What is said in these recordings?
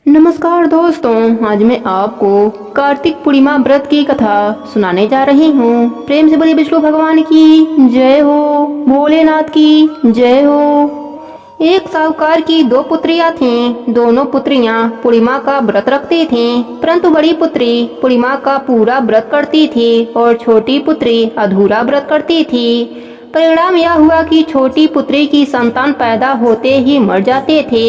नमस्कार दोस्तों, आज मैं आपको कार्तिक पूर्णिमा व्रत की कथा सुनाने जा रही हूँ। प्रेम से बोलिए विष्णु भगवान की जय हो, भोलेनाथ की जय हो। एक साहूकार की दो पुत्रियां थीं। दोनों पुत्रियां पूर्णिमा का व्रत रखती थीं, परंतु बड़ी पुत्री पूर्णिमा का पूरा व्रत करती थी और छोटी पुत्री अधूरा व्रत करती थी। परिणाम यह हुआ कि छोटी पुत्री की संतान पैदा होते ही मर जाते थे।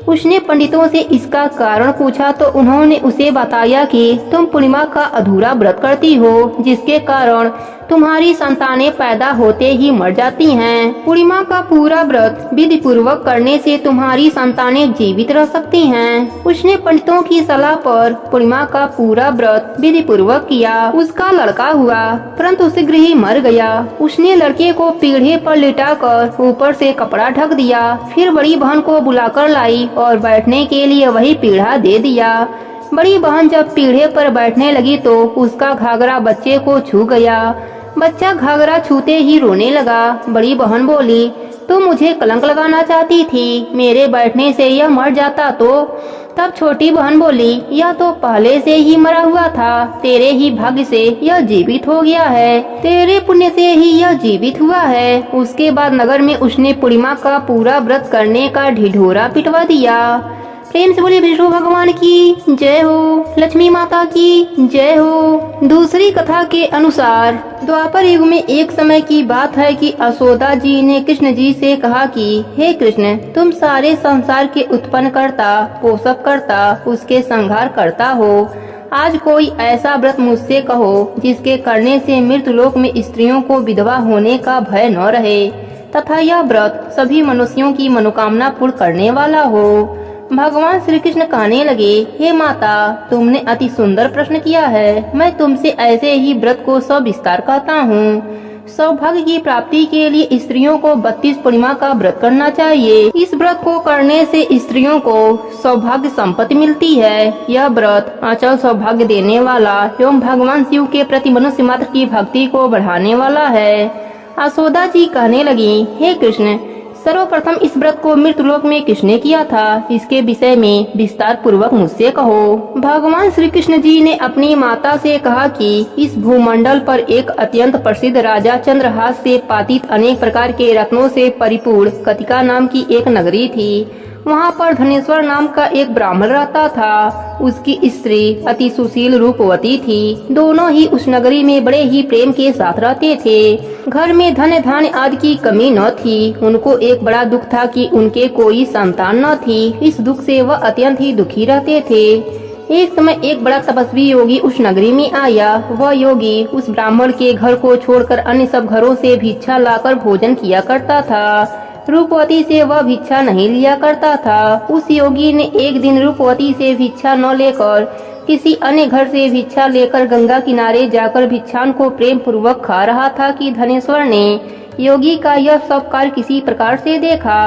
उसने पंडितों से इसका कारण पूछा तो उन्होंने उसे बताया कि तुम पूर्णिमा का अधूरा व्रत करती हो, जिसके कारण तुम्हारी संतानें पैदा होते ही मर जाती हैं। पूर्णिमा का पूरा व्रत विधि पूर्वक करने से तुम्हारी संतानें जीवित रह सकती हैं। उसने पंडितों की सलाह पर पूर्णिमा का पूरा व्रत विधि पूर्वक किया। उसका लड़का हुआ, परंतु शीघ्र ही मर गया। उसने लड़के को पीढ़े पर लिटाकर ऊपर से कपड़ा ढक दिया, फिर बड़ी बहन को बुलाकर लाई और बैठने के लिए वही पीढ़ा दे दिया। बड़ी बहन जब पीढ़े पर बैठने लगी तो उसका घाघरा बच्चे को छू गया। बच्चा घाघरा छूते ही रोने लगा। बड़ी बहन बोली, तुम मुझे कलंक लगाना चाहती थी, मेरे बैठने से यह मर जाता तो। तब छोटी बहन बोली, यह तो पहले से ही मरा हुआ था, तेरे ही भाग्य से यह जीवित हो गया है, तेरे पुण्य से ही यह जीवित हुआ है। उसके बाद नगर में उसने पूर्णिमा का पूरा व्रत करने का ढिढोरा पिटवा दिया। प्रेम से बोले विष्णु भगवान की जय हो, लक्ष्मी माता की जय हो। दूसरी कथा के अनुसार द्वापर युग में एक समय की बात है कि यशोदा जी ने कृष्ण जी से कहा कि हे कृष्ण, तुम सारे संसार के उत्पन्न करता, पोषक करता, उसके संहार करता हो। आज कोई ऐसा व्रत मुझसे कहो जिसके करने से मृत्यु लोक में स्त्रियों को विधवा होने का भय न रहे, तथा यह व्रत सभी मनुष्यों की मनोकामना पूर्ण करने वाला हो। भगवान श्री कृष्ण कहने लगे, हे माता, तुमने अति सुंदर प्रश्न किया है। मैं तुमसे ऐसे ही व्रत को सविस्तार कहता हूँ। सौभाग्य की प्राप्ति के लिए स्त्रियों को 32 पूर्णिमा का व्रत करना चाहिए। इस व्रत को करने से स्त्रियों को सौभाग्य संपत्ति मिलती है। यह व्रत अचल सौभाग्य देने वाला एवं भगवान शिव के प्रति मनुष्य मात्र की भक्ति को बढ़ाने वाला है। यशोदा जी कहने लगी, हे कृष्ण, सर्वप्रथम इस व्रत को मृत्युलोक में किसने किया था, इसके विषय में विस्तार पूर्वक मुझसे कहो। भगवान श्री कृष्ण जी ने अपनी माता से कहा कि इस भूमंडल पर एक अत्यंत प्रसिद्ध राजा चंद्रहास से पातित अनेक प्रकार के रत्नों से परिपूर्ण कतिका नाम की एक नगरी थी। वहाँ पर धनेश्वर नाम का एक ब्राह्मण रहता था। उसकी स्त्री अति सुशील रूपवती थी। दोनों ही उस नगरी में बड़े ही प्रेम के साथ रहते थे। घर में धन धान्य आदि की कमी न थी। उनको एक बड़ा दुख था कि उनके कोई संतान न थी। इस दुख से वह अत्यंत ही दुखी रहते थे। एक समय एक बड़ा तपस्वी योगी उस नगरी में आया। वह योगी उस ब्राह्मण के घर को छोड़कर अन्य सब घरों से भिक्षा लाकर भोजन किया करता था। रूपवती से वह भिक्षा नहीं लिया करता था। उस योगी ने एक दिन रूपवती से भिक्षा न लेकर किसी अन्य घर से भिक्षा लेकर गंगा किनारे जाकर भिक्षान को प्रेम पूर्वक खा रहा था कि धनेश्वर ने योगी का यह सब कार्य किसी प्रकार से देखा।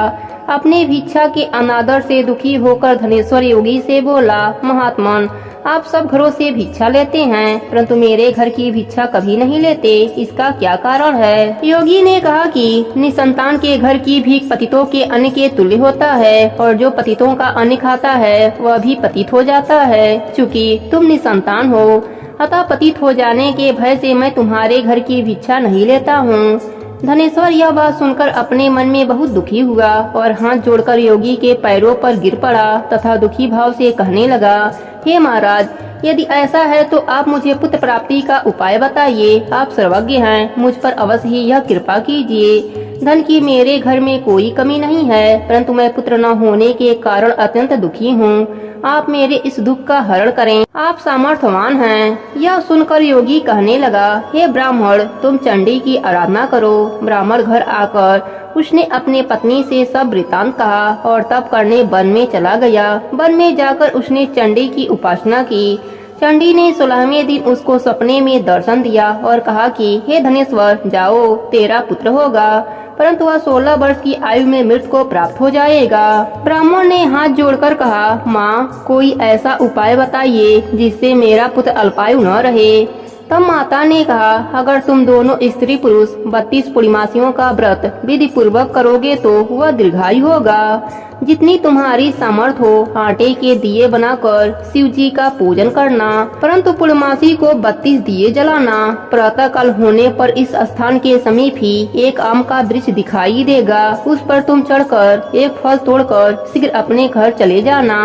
अपने भिक्षा के अनादर से दुखी होकर धनेश्वर योगी से बोला, महात्मन, आप सब घरों से भिक्षा लेते हैं, परंतु मेरे घर की भिक्षा कभी नहीं लेते, इसका क्या कारण है? योगी ने कहा कि निसंतान के घर की भीख पतितों के अन्न के तुल्य होता है, और जो पतितों का अन्न खाता है वह भी पतित हो जाता है। चूँकि तुम निसंतान हो, अतः पतित हो जाने के भय से मैं तुम्हारे घर की भिक्षा नहीं लेता हूँ। धनेश्वर यह बात सुनकर अपने मन में बहुत दुखी हुआ और हाथ जोड़कर योगी के पैरों पर गिर पड़ा तथा दुखी भाव से कहने लगा, हे महाराज, यदि ऐसा है तो आप मुझे पुत्र प्राप्ति का उपाय बताइए। आप सर्वज्ञ हैं, मुझ पर अवश्य ही यह कृपा कीजिए। धन की मेरे घर में कोई कमी नहीं है, परंतु मैं पुत्र न होने के कारण अत्यंत दुखी हूँ। आप मेरे इस दुख का हरण करें, आप सामर्थ्यवान हैं। यह सुनकर योगी कहने लगा, हे ब्राह्मण, तुम चंडी की आराधना करो। ब्राह्मण घर आकर उसने अपने पत्नी से सब वृतांत कहा और तप करने वन में चला गया। वन में जाकर उसने चंडी की उपासना की। चंडी ने 16वें दिन उसको सपने में दर्शन दिया और कहा कि हे धनेश्वर, जाओ, तेरा पुत्र होगा, परंतु वह 16 वर्ष की आयु में मृत्यु को प्राप्त हो जाएगा। ब्राह्मण ने हाथ जोड़कर कहा, माँ, कोई ऐसा उपाय बताइए जिससे मेरा पुत्र अल्पायु न रहे। तब माता ने कहा, अगर तुम दोनों स्त्री पुरुष 32 पूर्णिमासियों का व्रत विधि पूर्वक करोगे तो वह दीर्घायु होगा। जितनी तुम्हारी सामर्थ हो आटे के दिए बनाकर शिव जी का पूजन करना, परंतु पूर्णमासी को 32 दिए जलाना। प्रातः काल होने पर इस स्थान के समीप ही एक आम का वृक्ष दिखाई देगा, उस पर तुम चढ़कर एक फल तोड़कर शीघ्र अपने घर चले जाना।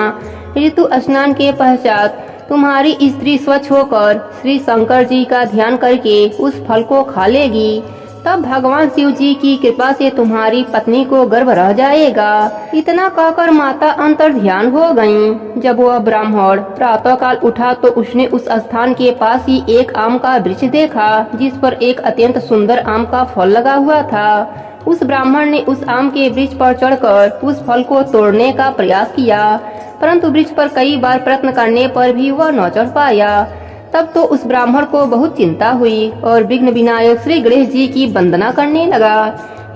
ऋतु स्नान के पश्चात तुम्हारी स्त्री स्वच्छ होकर श्री शंकर जी का ध्यान करके उस फल को खा लेगी। तब भगवान शिव जी की कृपा से तुम्हारी पत्नी को गर्भ रह जाएगा। इतना कहकर माता अंतर ध्यान हो गयीं। जब वह ब्राह्मण प्रातः काल उठा तो उसने उस स्थान के पास ही एक आम का वृक्ष देखा, जिस पर एक अत्यंत सुंदर आम का फल लगा हुआ था। उस ब्राह्मण ने उस आम के वृक्ष पर चढ़कर उस फल को तोड़ने का प्रयास किया, परंतु वृक्ष पर कई बार प्रयत्न करने पर भी वह न चढ़ पाया। तब तो उस ब्राह्मण को बहुत चिंता हुई और विघ्न विनायक श्री गणेश जी की वंदना करने लगा।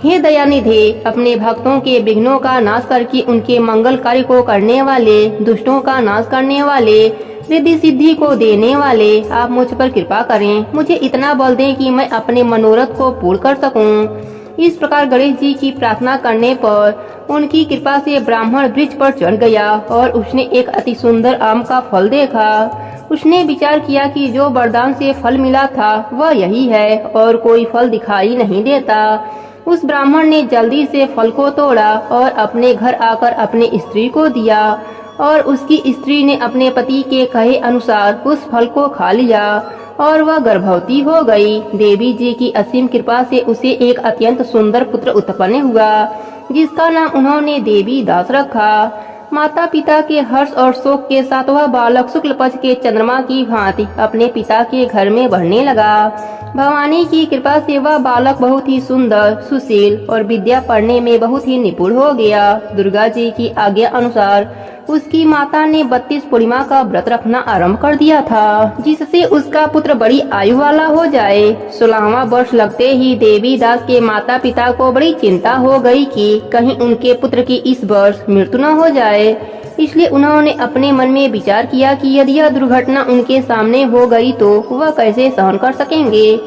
हे दयानिधे, अपने भक्तों के विघ्नों का नाश करके उनके मंगल कार्य को करने वाले, दुष्टों का नाश करने वाले, रिद्धि सिद्धि को देने वाले, आप मुझ पर कृपा करें। मुझे इतना बल दें कि मैं अपने मनोरथ को पूर्ण कर सकूं। इस प्रकार गणेश जी की प्रार्थना करने पर उनकी कृपा से ब्राह्मण वृक्ष पर चढ़ गया और उसने एक अति सुंदर आम का फल देखा। उसने विचार किया कि जो वरदान से फल मिला था वह यही है और कोई फल दिखाई नहीं देता। उस ब्राह्मण ने जल्दी से फल को तोड़ा और अपने घर आकर अपने स्त्री को दिया और उसकी स्त्री ने अपने पति के कहे अनुसार उस फल को खा लिया और वह गर्भवती हो गई। देवी जी की असीम कृपा से उसे एक अत्यंत सुंदर पुत्र उत्पन्न हुआ, जिसका नाम उन्होंने देवी दास रखा। माता पिता के हर्ष और शोक के साथ वह बालक शुक्ल पक्ष के चंद्रमा की भांति अपने पिता के घर में बढ़ने लगा। भवानी की कृपा से वह बालक बहुत ही सुंदर, सुशील और विद्या पढ़ने में बहुत ही निपुण हो गया। दुर्गा जी की आज्ञा अनुसार उसकी माता ने 32 पूर्णिमा का व्रत रखना आरंभ कर दिया था, जिससे उसका पुत्र बड़ी आयु वाला हो जाए। 16वां वर्ष लगते ही देवी दास के माता पिता को बड़ी चिंता हो गई कि कहीं उनके पुत्र की इस वर्ष मृत्यु न हो जाए। इसलिए उन्होंने अपने मन में विचार किया कि यदि यह दुर्घटना उनके सामने हो गई तो वह कैसे सहन कर सकेंगे।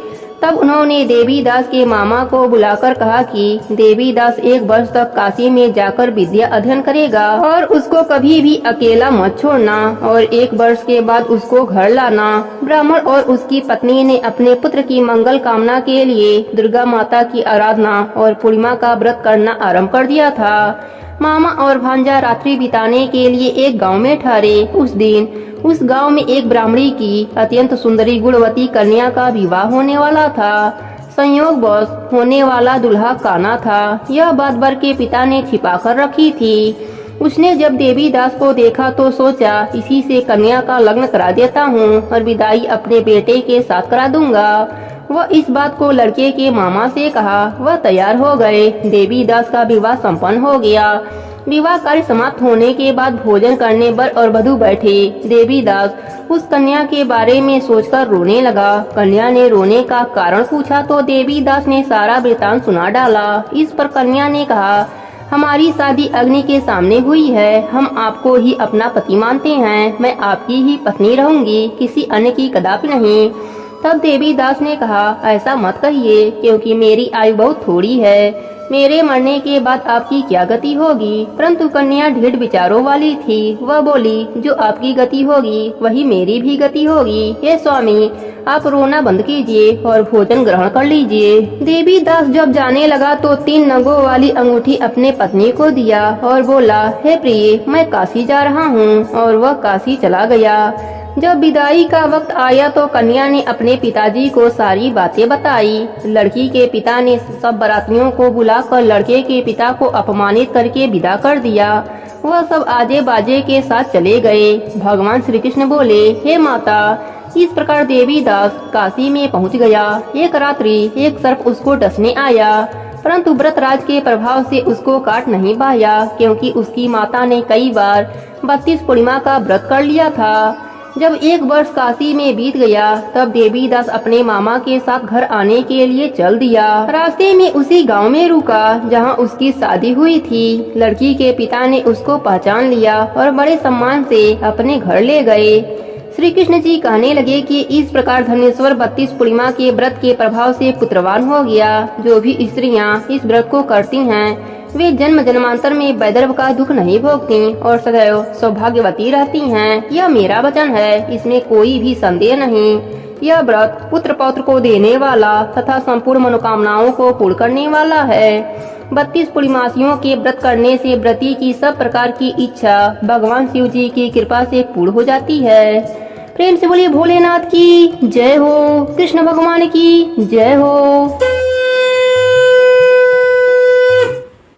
तब उन्होंने देवी दास के मामा को बुलाकर कहा कि देवी दास 1 वर्ष तक काशी में जाकर विद्या अध्ययन करेगा और उसको कभी भी अकेला मत छोड़ना और 1 वर्ष के बाद उसको घर लाना। ब्राह्मण और उसकी पत्नी ने अपने पुत्र की मंगल कामना के लिए दुर्गा माता की आराधना और पूर्णिमा का व्रत करना आरंभ कर दिया था। मामा और भांजा रात्रि बिताने के लिए एक गांव में ठहरे। उस दिन उस गांव में एक ब्राह्मणी की अत्यंत सुंदरी गुणवती कन्या का विवाह होने वाला था। संयोगवश होने वाला दूल्हा काना था। यह बात वर के पिता ने छिपा कर रखी थी। उसने जब देवी दास को देखा तो सोचा, इसी से कन्या का लग्न करा देता हूँ और विदाई अपने बेटे के साथ करा दूंगा। वह इस बात को लड़के के मामा से कहा। वह तैयार हो गए। देवी दास का विवाह संपन्न हो गया। विवाह कार्य समाप्त होने के बाद भोजन करने वर और वधू बैठे। देवी दास उस कन्या के बारे में सोचकर रोने लगा। कन्या ने रोने का कारण पूछा तो देवी दास ने सारा वृतांत सुना डाला। इस पर कन्या ने कहा, हमारी शादी अग्नि के सामने हुई है। हम आपको ही अपना पति मानते हैं। मैं आपकी ही पत्नी रहूंगी, किसी अन्य की कदापि नहीं। तब देवी दास ने कहा, ऐसा मत कहिए, क्योंकि मेरी आयु बहुत थोड़ी है। मेरे मरने के बाद आपकी क्या गति होगी। परंतु कन्या ढेर विचारों वाली थी। वह बोली, जो आपकी गति होगी वही मेरी भी गति होगी। हे स्वामी, आप रोना बंद कीजिए और भोजन ग्रहण कर लीजिए। देवी दास जब जाने लगा तो 3 नगों वाली अंगूठी अपने पत्नी को दिया और बोला, हे प्रिय, मैं काशी जा रहा हूँ। और वह काशी चला गया। जब विदाई का वक्त आया तो कन्या ने अपने पिताजी को सारी बातें बताई। लड़की के पिता ने सब बारातियों को बुलाकर लड़के के पिता को अपमानित करके विदा कर दिया। वह सब आजे बाजे के साथ चले गए। भगवान श्री कृष्ण बोले, हे माता, इस प्रकार देवी दास काशी में पहुंच गया। एक रात्रि एक सर्प उसको डसने आया, परंतु व्रतराज के प्रभाव से उसको काट नहीं पाया, क्योंकि उसकी माता ने कई बार 32 पूर्णिमा का व्रत कर लिया था। जब 1 वर्ष काशी में बीत गया तब देवी दास अपने मामा के साथ घर आने के लिए चल दिया। रास्ते में उसी गांव में रुका जहां उसकी शादी हुई थी। लड़की के पिता ने उसको पहचान लिया और बड़े सम्मान से अपने घर ले गए। श्री कृष्ण जी कहने लगे कि इस प्रकार धनेश्वर 32 पूर्णिमा के व्रत के प्रभाव से पुत्रवान हो गया। जो भी स्त्रियां इस व्रत को करती हैं वे जन्म जन्मांतर में वैधर्भ का दुख नहीं भोगती और सदैव सौभाग्यवती रहती हैं। यह मेरा वचन है, इसमें कोई भी संदेह नहीं। यह व्रत पुत्र पौत्र को देने वाला तथा संपूर्ण मनोकामनाओं को पूर्ण करने वाला है। 32 पूर्णिमासियों के व्रत करने से व्रती की सब प्रकार की इच्छा भगवान शिव जी की कृपा से पूर्ण हो जाती है। प्रेम से बोलिए भोलेनाथ की जय हो, कृष्ण भगवान की जय हो।